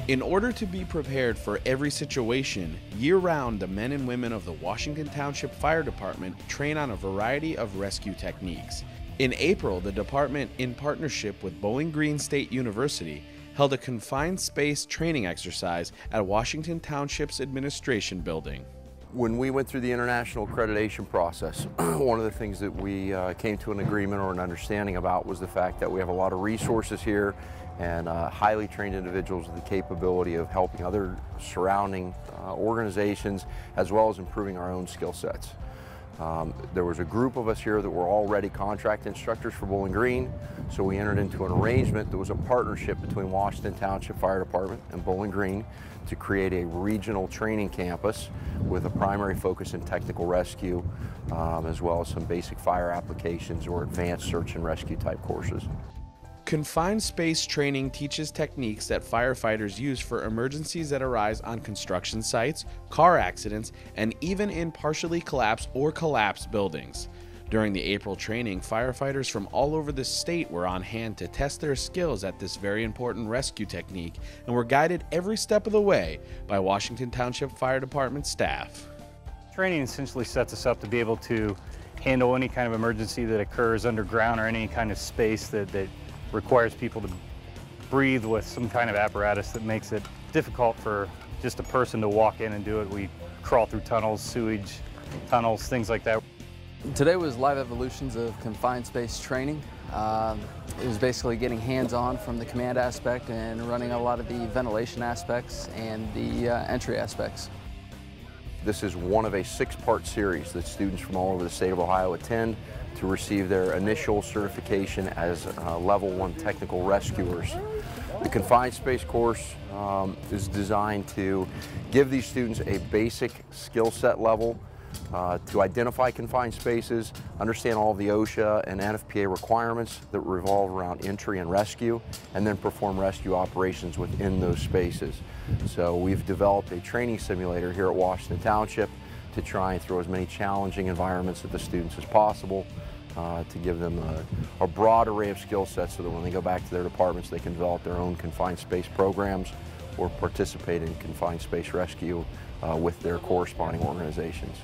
In order to be prepared for every situation, year-round the men and women of the Washington Township Fire Department train on a variety of rescue techniques. In April, the department, in partnership with Bowling Green State University, held a confined space training exercise at Washington Township's administration building. When we went through the international accreditation process, one of the things that we came to an agreement or an understanding about was the fact that we have a lot of resources here and highly trained individuals with the capability of helping other surrounding organizations as well as improving our own skill sets. There was a group of us here that were already contract instructors for Bowling Green, so we entered into an arrangement that was a partnership between Washington Township Fire Department and Bowling Green to create a regional training campus with a primary focus in technical rescue, as well as some basic fire applications or advanced search and rescue type courses. Confined space training teaches techniques that firefighters use for emergencies that arise on construction sites, car accidents, and even in partially collapsed or collapsed buildings. During the April training, firefighters from all over the state were on hand to test their skills at this very important rescue technique and were guided every step of the way by Washington Township Fire Department staff. Training essentially sets us up to be able to handle any kind of emergency that occurs underground or any kind of space that requires people to breathe with some kind of apparatus that makes it difficult for just a person to walk in and do it. We crawl through tunnels, sewage tunnels, things like that. Today was live evolutions of confined space training. It was basically getting hands-on from the command aspect and running a lot of the ventilation aspects and the entry aspects. This is one of a 6-part series that students from all over the state of Ohio attend to receive their initial certification as Level 1 technical rescuers. The confined space course is designed to give these students a basic skill set level to identify confined spaces, understand all of the OSHA and NFPA requirements that revolve around entry and rescue, and then perform rescue operations within those spaces. So we've developed a training simulator here at Washington Township to try and throw as many challenging environments at the students as possible, to give them a broad array of skill sets so that when they go back to their departments they can develop their own confined space programs or participate in confined space rescue with their corresponding organizations.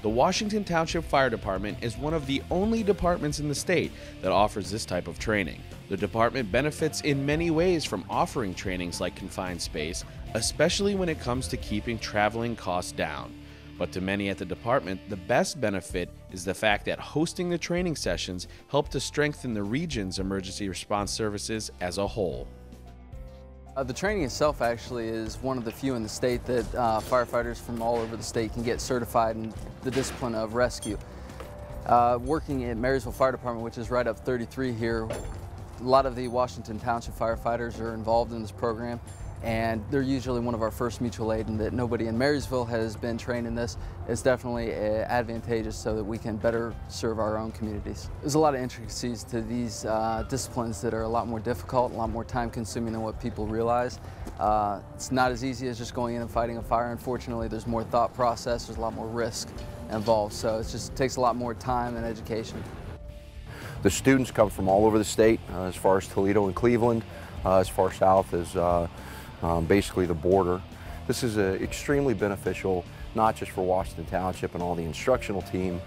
The Washington Township Fire Department is one of the only departments in the state that offers this type of training. The department benefits in many ways from offering trainings like confined space, especially when it comes to keeping traveling costs down. But to many at the department, the best benefit is the fact that hosting the training sessions help to strengthen the region's emergency response services as a whole. The training itself actually is one of the few in the state that firefighters from all over the state can get certified in the discipline of rescue. Working at Marysville Fire Department, which is right up 33 here, a lot of the Washington Township firefighters are involved in this program, and they're usually one of our first mutual aid, and that nobody in Marysville has been trained in this is definitely advantageous so that we can better serve our own communities. There's a lot of intricacies to these disciplines that are a lot more difficult, a lot more time consuming than what people realize. It's not as easy as just going in and fighting a fire. Unfortunately, there's more thought process, there's a lot more risk involved, so it just takes a lot more time and education. The students come from all over the state, as far as Toledo and Cleveland, as far south as basically the border. This is extremely beneficial, not just for Washington Township and all the instructional team,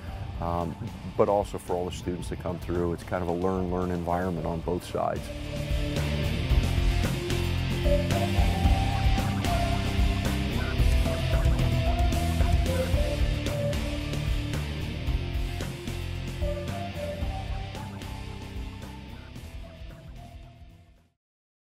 but also for all the students that come through. It's kind of a learn environment on both sides.